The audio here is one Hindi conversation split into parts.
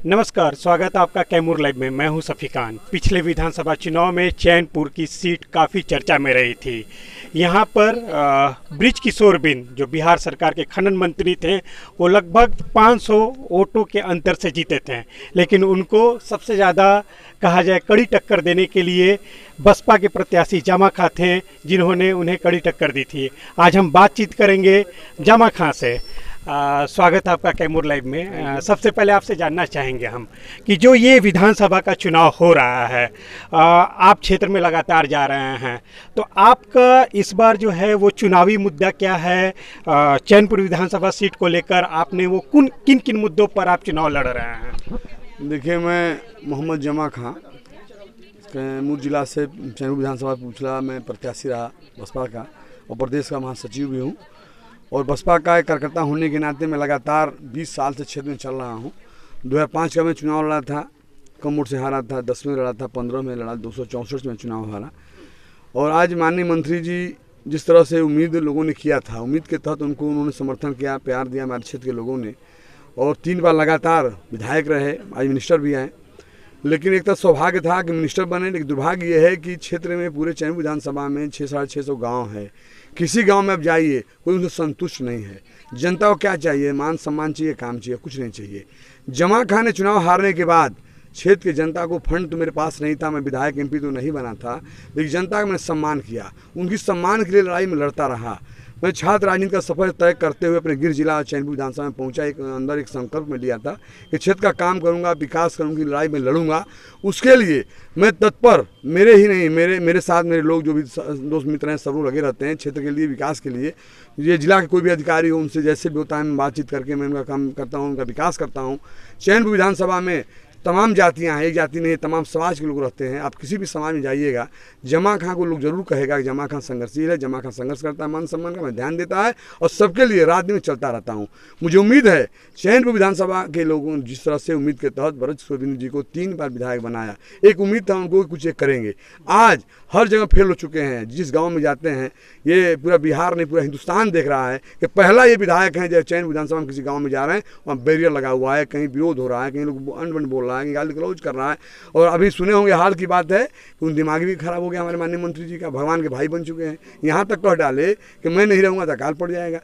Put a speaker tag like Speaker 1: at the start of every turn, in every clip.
Speaker 1: नमस्कार, स्वागत है आपका कैमूर लाइव में। मैं हूं सफ़ी खान। पिछले विधानसभा चुनाव में चैनपुर की सीट काफ़ी चर्चा में रही थी। यहां पर बृज किशोर बिंद, जो बिहार सरकार के खनन मंत्री थे, वो लगभग 500 वोटों के अंतर से जीते थे। लेकिन उनको सबसे ज़्यादा कहा जाए कड़ी टक्कर देने के लिए बसपा के प्रत्याशी जमा खां थे, जिन्होंने उन्हें कड़ी टक्कर दी थी। आज हम बातचीत करेंगे जमा खां से। स्वागत है आपका कैमूर लाइव में। सबसे पहले आपसे जानना चाहेंगे हम कि जो ये विधानसभा का चुनाव हो रहा है, आप क्षेत्र में लगातार जा रहे हैं, तो आपका इस बार जो है वो चुनावी मुद्दा क्या है? चैनपुर विधानसभा सीट को लेकर आपने वो किन किन मुद्दों पर आप चुनाव लड़ रहे हैं?
Speaker 2: देखिए, मैं मोहम्मद जमा खां कैमूर जिला से चैनपुर विधानसभा पूछला में प्रत्याशी रहा बसपा का, और प्रदेश का महासचिव भी हूँ। और बसपा का एक कार्यकर्ता होने के नाते मैं लगातार 20 साल से क्षेत्र में चल रहा हूँ। 2005 का मैं चुनाव लड़ा था, कम वोट से हारा था, 10 में लड़ा था, 15 में लड़ा, 264 में चुनाव हारा। और आज माननीय मंत्री जी जिस तरह से उम्मीद लोगों ने किया था, उम्मीद के तहत उन्होंने समर्थन किया, प्यार दिया हमारे क्षेत्र के लोगों ने, और 3 बार लगातार विधायक रहे, आज मिनिस्टर भी आए। लेकिन एक तो सौभाग्य था कि मिनिस्टर बने, लेकिन दुर्भाग्य ये है कि क्षेत्र में पूरे चैनपुर विधानसभा में 600-650 गाँव है। किसी गांव में आप जाइए, कोई उनसे संतुष्ट नहीं है। जनता को क्या चाहिए? मान सम्मान चाहिए, काम चाहिए, कुछ नहीं चाहिए। जमा खां ने चुनाव हारने के बाद क्षेत्र की जनता को, फंड तो मेरे पास नहीं था, मैं विधायक एमपी तो नहीं बना था, लेकिन जनता का मैंने सम्मान किया, उनकी सम्मान के लिए लड़ाई में लड़ता रहा। मैं छात्र राजनीति का सफर तय करते हुए अपने गृह जिला चैनपुर विधानसभा में पहुंचा। एक संकल्प में लिया था कि क्षेत्र का काम करूंगा, विकास करूंगी, लड़ाई में लड़ूंगा। उसके लिए मैं तत्पर, मेरे ही नहीं, मेरे साथ मेरे लोग जो भी दोस्त मित्र हैं, सब लोग लगे रहते हैं क्षेत्र के लिए, विकास के लिए। ये जिला के कोई भी अधिकारी हो, उनसे जैसे भी होता है मैं बातचीत करके मैं उनका काम करता हूँ, उनका विकास करता हूँ। चैनपुर विधानसभा में तमाम जातियां हैं, एक जाति नहीं, तमाम समाज के लोग रहते हैं। आप किसी भी समाज में जाइएगा, जमा खां को लोग जरूर कहेगा कि जमा खां संघर्षशील है, जमा खां संघर्ष करता है, मान सम्मान का मैं ध्यान देता है, और सबके लिए रात दिन चलता रहता हूं। मुझे उम्मीद है चैनपुर विधानसभा के लोगों ने जिस तरह से उम्मीद के तहत बृज किशोर बिंद जी को 3 बार विधायक बनाया, एक उम्मीद था उनको कुछ एक करेंगे। आज हर जगह फेल हो चुके हैं। जिस गाँव में जाते हैं, ये पूरा बिहार नहीं, पूरा हिंदुस्तान देख रहा है कि पहला ये विधायक है जब चैनपुर विधानसभा में किसी गाँव में जा रहे हैं, वहाँ बैरियर लगा हुआ है, कहीं विरोध हो रहा है, कहीं लोग अनबन बोल रहा है, गाली गलौज कर रहा है। और अभी सुने होंगे, हाल की बात है कि उन दिमाग भी खराब हो गया हमारे माननीय मंत्री जी का, भगवान के भाई बन चुके हैं। यहाँ तक कह डाले कि मैं नहीं रहूँगा तो अकाल पड़ जाएगा।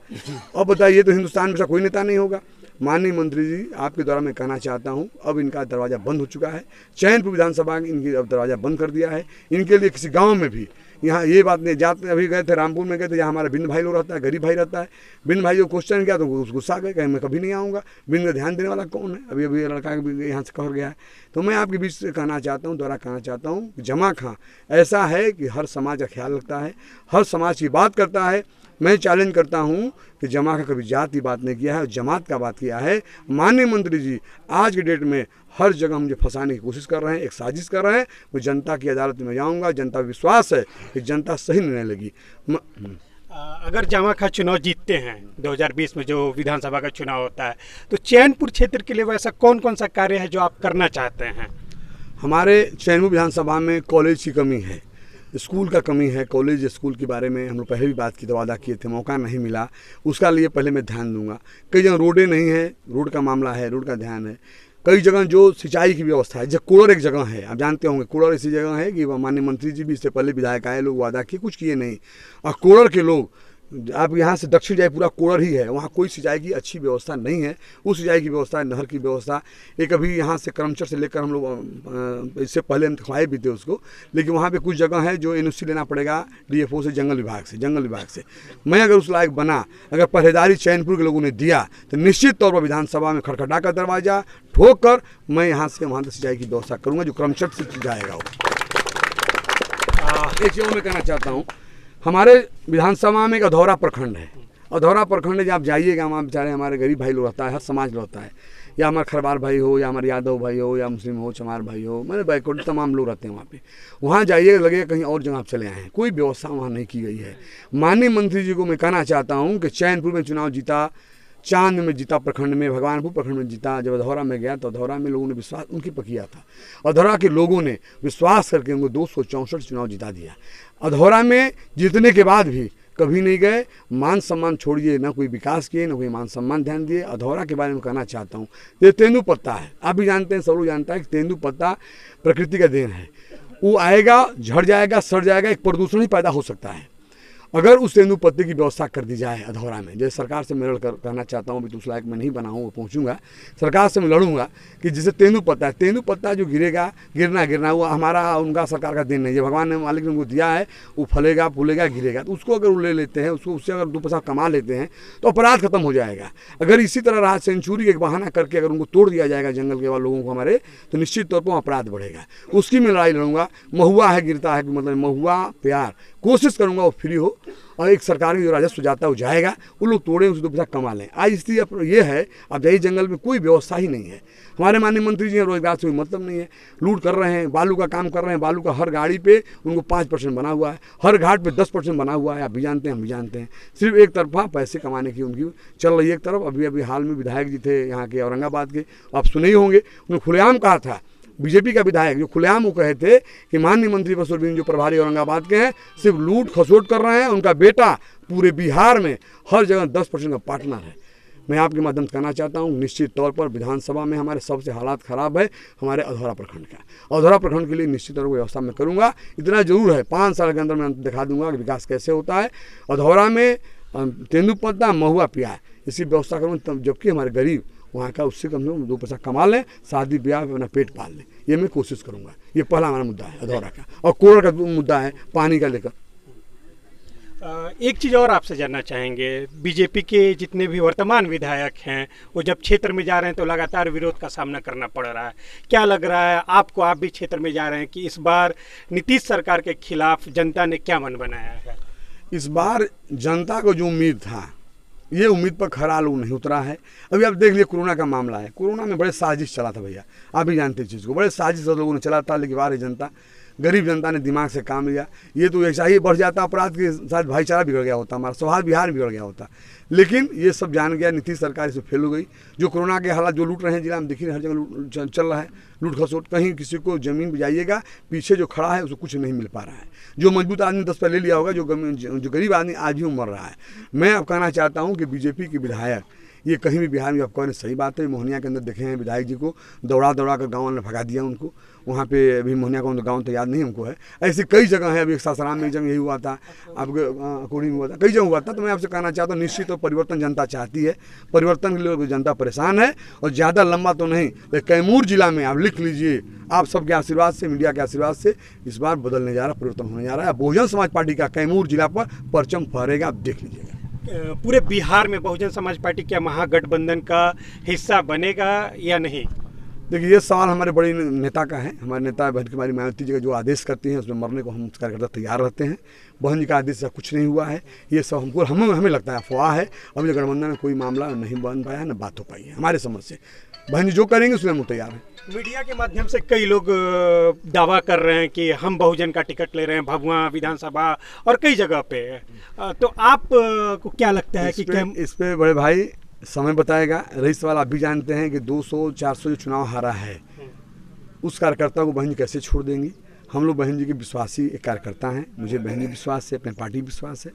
Speaker 2: अब बताइए, तो हिंदुस्तान में ऐसा कोई नेता नहीं होगा। माननीय मंत्री जी, आपके द्वारा मैं कहना चाहता हूं, अब इनका दरवाज़ा बंद हो चुका है। चैनपुर विधानसभा इनकी अब दरवाज़ा बंद कर दिया है। इनके लिए किसी गांव में भी, यहाँ ये बात नहीं जाते, अभी गए थे रामपुर में, गए थे, यहाँ हमारा बिंद भाई लोग रहता है, गरीब भाई रहता है। बिंद भाई को क्वेश्चन किया तो गुस्सा गए, कहीं मैं कभी नहीं आऊँगा। बिंद का ध्यान देने वाला कौन है? अभी अभी लड़का यहाँ से कह गया है। तो मैं आपके बीच से कहना चाहता हूँ, द्वारा कहना चाहता हूँ, जमा खां ऐसा है कि हर समाज का ख्याल रखता है, हर समाज की बात करता है। मैं चैलेंज करता हूं कि जमा का कभी जात की बात नहीं किया है और जमात का बात किया है। माननीय मंत्री जी आज के डेट में हर जगह मुझे फंसाने की कोशिश कर रहे हैं, एक साजिश कर रहे हैं। मैं जनता की अदालत में जाऊंगा, जनता पर विश्वास है कि जनता सही निर्णय लेगी।
Speaker 1: अगर जमा खां चुनाव जीतते हैं 2020 में जो विधानसभा का चुनाव होता है, तो चैनपुर क्षेत्र के लिए वैसा कौन कौन सा कार्य है जो आप करना चाहते हैं?
Speaker 2: हमारे चैनपुर विधानसभा में कॉलेज की कमी है, स्कूल का कमी है। कॉलेज स्कूल के बारे में हम लोग पहले भी बात की, वादा किए थे, मौका नहीं मिला, उसका लिए पहले मैं ध्यान दूंगा। कई जगह रोडें नहीं है, रोड का मामला है, रोड का ध्यान है। कई जगह जो सिंचाई की व्यवस्था है, जब कोड़र एक जगह है, आप जानते होंगे, कोड़र ऐसी जगह है कि माननीय मंत्री जी भी इससे पहले विधायक आए, लोग वादा किए, कुछ किए नहीं। और कोड़र के लोग, आप यहाँ से दक्षिण जाए पूरा कोड़र ही है, वहाँ कोई सिंचाई की अच्छी व्यवस्था नहीं है। उस सिंचाई की व्यवस्था, नहर की व्यवस्था, एक अभी यहाँ से करमचर से लेकर हम लोग इससे पहले हम खवाए भी थे उसको, लेकिन वहाँ पे कुछ जगह है जो एनओसी लेना पड़ेगा डीएफओ से, जंगल विभाग से। मैं अगर उस लायक बना, अगर पहरेदारी चैनपुर के लोगों ने दिया, तो निश्चित तौर पर विधानसभा में खड़खड़ा का दरवाजा ठोक कर मैं यहाँ से वहाँ तक सिंचाई की व्यवस्था करूँगा जो करमचर से जाएगा। एक चीज़ मैं कहना चाहता हूँ, हमारे विधानसभा में एक अधौरा प्रखंड है। अधौरा प्रखंड जब आप जाइएगा, वहाँ बेचारे हमारे गरीब भाई लोग रहता है, हर समाज लोग रहता है, या हमारे खरवार भाई हो, या हमारे यादव भाई हो, या मुस्लिम हो, चमार भाई हो, मेरे बैकवर्ड तमाम लोग रहते हैं वहाँ पे। वहाँ जाइएगा, लगेगा कहीं और जगह आप चले आए हैं, कोई व्यवस्था वहाँ नहीं की गई है। माननीय मंत्री जी को मैं कहना चाहता हूँ कि चैनपुर में चुनाव जीता, चांद में जीता, प्रखंड में, भगवानपुर प्रखंड में जीता। जब अधौरा में गया तो अधौरा में लोगों ने विश्वास उनकी पर किया था। अधौरा के लोगों ने विश्वास करके उनको 264 चुनाव जिता दिया। अधौरा में जीतने के बाद भी कभी नहीं गए। मान सम्मान छोड़िए, ना कोई विकास किए, ना कोई मान सम्मान ध्यान दिए। अधौरा के बारे में कहना चाहता हूँ, ये तेंदुपत्ता है, आप भी जानते हैं, सब लोग जानता है कि तेंदुपत्ता प्रकृति का देन है। वो आएगा, झड़ जाएगा, सड़ जाएगा, एक प्रदूषण ही पैदा हो सकता है। अगर उस तेंदुपत्ते की व्यवस्था कर दी जाए अधौरा में, जैसे सरकार से मैं कहना चाहता हूँ, अभी तो उस लायक मैं नहीं बना हूँ, वो पहुँचूंगा, सरकार से मैं लड़ूंगा कि जैसे तेंदुपत्ता जो गिरेगा, गिरना वो हमारा उनका सरकार का देन नहीं है, भगवान ने मालिक ने उनको दिया है, वो फलेगा फूलेगा गिरेगा। तो उसको अगर वो ले लेते हैं, उसको उससे अगर 2 पैसा कमा लेते हैं तो अपराध खत्म हो जाएगा। अगर इसी तरह रहा सेंचुरी एक बहाना करके अगर उनको तोड़ दिया जाएगा जंगल के लोगों को हमारे, तो निश्चित तौर पर अपराध बढ़ेगा। उसकी मैं लड़ाई लड़ूंगा। महुआ है, गिरता है, मतलब महुआ प्यार, कोशिश करूंगा वो फ्री हो और एक सरकार की जो राजस्व जाता है वो जाएगा, वो लोग तोड़ें, उससे 2 पैसा कमा लें। आज स्थिति अब ये है, अब यही जंगल में कोई व्यवस्था ही नहीं है। हमारे माननीय मंत्री जी हैं, रोजगार से कोई मतलब नहीं है, लूट कर रहे हैं, बालू का काम कर रहे हैं। बालू का हर गाड़ी पे उनको 5% बना हुआ है, हर घाट पे 10% बना हुआ है। आप भी जानते हैं, हम भी जानते हैं। सिर्फ एक तरफा पैसे कमाने की उनकी चल रही है एक तरफ। अभी हाल में विधायक जी थे यहाँ के औरंगाबाद के, आप सुने ही होंगे, उन्होंने खुलेआम कहा था, बीजेपी का विधायक जो खुलेआम वो कहे थे कि माननीय मंत्री बसवर बिन जो प्रभारी औरंगाबाद के हैं, सिर्फ लूट खसोट कर रहे हैं। उनका बेटा पूरे बिहार में हर जगह 10% का पार्टनर है। मैं आपके माध्यम से कहना चाहता हूँ, निश्चित तौर पर विधानसभा में हमारे सबसे हालात ख़राब है हमारे अधौरा प्रखंड का। अधौरा प्रखंड के लिए निश्चित तौर पर व्यवस्था मैं करूँगा। इतना जरूर है, 5 साल के अंदर मैं दिखा दूंगा कि विकास कैसे होता है। अधौरा में तेंदुपत्ता, महुआ, प्यार, इसकी व्यवस्था करूँगा, तब जबकि हमारे गरीब वहाँ का उससे कम से कम 2 पैसा कमा लें, शादी ब्याह में अपना पेट पाल लें। ये मैं कोशिश करूँगा। ये पहला हमारा मुद्दा है अधौरा का। और कोरल का मुद्दा है पानी का लेकर।
Speaker 1: एक चीज़ और आपसे जानना चाहेंगे, बीजेपी के जितने भी वर्तमान विधायक हैं वो जब क्षेत्र में जा रहे हैं तो लगातार विरोध का सामना करना पड़ रहा है। क्या लग रहा है आपको, आप भी क्षेत्र में जा रहे हैं, कि इस बार नीतीश सरकार के खिलाफ जनता ने क्या मन बनाया है?
Speaker 2: इस बार जनता को जो उम्मीद था, ये उम्मीद पर खरा लोग नहीं उतरा है। अभी आप देख लिए कोरोना का मामला है, कोरोना में बड़े साजिश चला था भैया, आप भी जानते हैं चीज़ को, बड़े साजिश लोगों ने चला था। लेकिन बाहर जनता, गरीब जनता ने दिमाग से काम लिया। ये तो ऐसा ही बढ़ जाता, अपराध के साथ भाईचारा बिगड़ गया होता, हमारा सौहार्द बिहार बिगड़ गया होता। लेकिन ये सब जान गया, नीतीश सरकार इसमें फेल हो गई। जो कोरोना के हालात जो लूट रहे हैं जिला में, देखिए हर जगह चल रहा है लूट खसोट। कहीं किसी को ज़मीन पर जाइएगा, पीछे जो खड़ा है उसको कुछ नहीं मिल पा रहा है। जो मजबूत आदमी 10 पे ले लिया होगा, जो गरीब आदमी आज भी मर रहा है। मैं अब कहना चाहता हूँ कि बीजेपी के विधायक ये कहीं भी बिहार में, आप कह रहे सही बात है, मोहनिया के अंदर देखे हैं विधायक जी को दौड़ा कर गाँव ने भगा दिया उनको। वहाँ पे अभी मोहनिया का गाँव तो याद नहीं हमको है, ऐसी कई जगह है। अभी सासाराम में एक जगह यही हुआ था, आपके अकोड़ी में हुआ था, कई जगह हुआ था। तो मैं आपसे कहना चाहता हूँ, निश्चित और परिवर्तन जनता चाहती है, परिवर्तन के लिए जनता परेशान है। और ज़्यादा लंबा तो नहीं, कैमूर जिला में आप लिख लीजिए, आप सबके आशीर्वाद से, मीडिया के आशीर्वाद से इस बार बदलने जा रहा, परिवर्तन होने जा रहा है। बहुजन समाज पार्टी का कैमूर जिला पर परचम फहरेगा, आप देख लीजिएगा।
Speaker 1: पूरे बिहार में बहुजन समाज पार्टी क्या महागठबंधन का हिस्सा बनेगा या नहीं?
Speaker 2: देखिए, ये सवाल हमारे बड़े नेता का है। हमारे नेता बहन कुमारी मायावती जी का जो आदेश करती हैं, उसमें मरने को हम कार्यकर्ता तैयार रहते हैं। बहन जी का आदेश से कुछ नहीं हुआ है। ये सब हमको हमें लगता है अफवाह है। अभी गठबंधन में कोई मामला नहीं बन पाया है, न बात हो पाई है हमारे समझ से। बहन जी जो करेंगे उसमें हम तैयार हैं।
Speaker 1: मीडिया के माध्यम से कई लोग दावा कर रहे हैं कि हम बहुजन का टिकट ले रहे हैं भभुआ विधानसभा और कई जगह पे। तो आप को क्या लगता है कि
Speaker 2: इस पे बड़े भाई समय बताएगा। रही सवाल, आप भी जानते हैं कि 200-400 जो चुनाव हारा है, उस कार्यकर्ता को बहन जी कैसे छोड़ देंगी। हम लोग बहन जी के विश्वासी एक कार्यकर्ता हैं। मुझे बहन जी विश्वास है, अपने पार्टी विश्वास है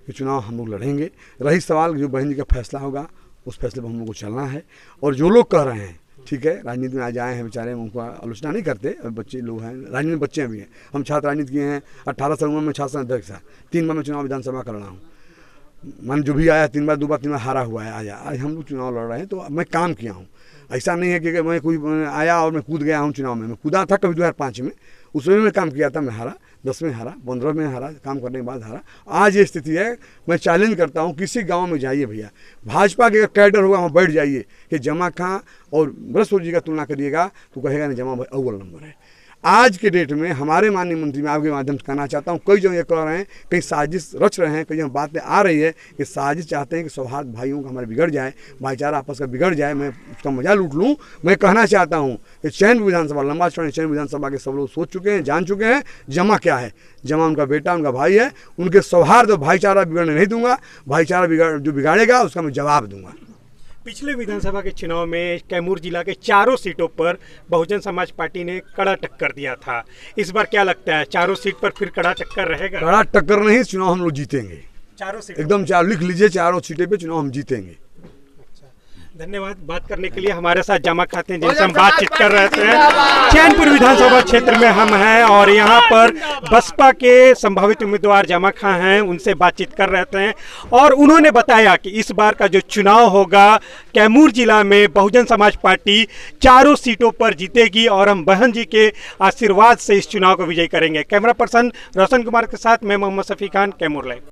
Speaker 2: कि चुनाव हम लोग लड़ेंगे। रही सवाल, जो बहन जी का फैसला होगा उस फैसले पर हम लोग को चलना है। और जो लोग कह रहे हैं, ठीक है, राजनीति में आज आए हैं बेचारे, उनको आलोचना नहीं करते, बच्चे लोग हैं, राजनीति में बच्चे भी हैं। हम छात्र राजनीति किए हैं, 18 साल उम्र में छात्र अध्यक्ष था, 3 बार मैं चुनाव विधानसभा कर रहा हूँ। मन जो भी आया 3 बार 2 बार 3 बार हारा हुआ है। आज हम लोग चुनाव लड़ रहे हैं, तो मैं काम किया हूँ। ऐसा नहीं है कि मैं कोई आया और मैं कूद गया हूँ चुनाव में। मैं कूदा था कभी 2005 में, उसमें मैं काम किया था, मैं हारा, 10 में हारा, 15 में हारा, काम करने के बाद हारा। आज ये स्थिति है। मैं चैलेंज करता हूँ, किसी गांव में जाइए भैया, भाजपा के कैडर होगा वहाँ बैठ जाइए कि जमा खां और बृहस्पति जी का तुलना करिएगा तो कहेगा नहीं जमा भाई अव्वल नंबर है। आज के डेट में हमारे माननीय मंत्री, मैं आपके माध्यम से कहना चाहता हूँ, कई जगह ये कह रहे हैं, कहीं साजिश रच रहे हैं, कई जगह बातें आ रही है कि साजिश चाहते हैं कि सौहार्द भाइयों का हमारे बिगड़ जाए, भाईचारा आपस का बिगड़ जाए, मैं उसका मजा लूट लूँ। मैं कहना चाहता हूँ कि चैनपुर विधानसभा, लंबा चौड़ा चैनपुर विधानसभा के सब लोग सोच चुके हैं, जान चुके हैं जमा क्या है। जमा उनका बेटा, उनका भाई है। उनके सौहार्द और भाईचारा बिगड़ने नहीं दूंगा। भाईचारा जो बिगाड़ेगा उसका मैं जवाब दूंगा।
Speaker 1: पिछले विधानसभा के चुनाव में कैमूर जिला के 4 सीटों पर बहुजन समाज पार्टी ने कड़ा टक्कर दिया था। इस बार क्या लगता है, 4 सीट पर फिर कड़ा टक्कर रहेगा?
Speaker 2: कड़ा टक्कर नहीं, चुनाव हम लोग जीतेंगे।
Speaker 1: चारों सीट
Speaker 2: एकदम चार लिख लीजिए, चारों सीटें पे चुनाव हम जीतेंगे।
Speaker 1: धन्यवाद बात करने के लिए। हमारे साथ जमा खाते हैं जिनसे हम बातचीत कर रहे थे। चैनपुर विधानसभा क्षेत्र में हम हैं और यहाँ पर बसपा के संभावित उम्मीदवार जमा खां हैं, उनसे बातचीत कर रहे थे और उन्होंने बताया कि इस बार का जो चुनाव होगा कैमूर जिला में बहुजन समाज पार्टी चारों सीटों पर जीतेगी और हम बहन जी के आशीर्वाद से इस चुनाव को विजयी करेंगे। कैमरा पर्सन रोशन कुमार के साथ मैं मोहम्मद शफी खान, कैमूर लाइव।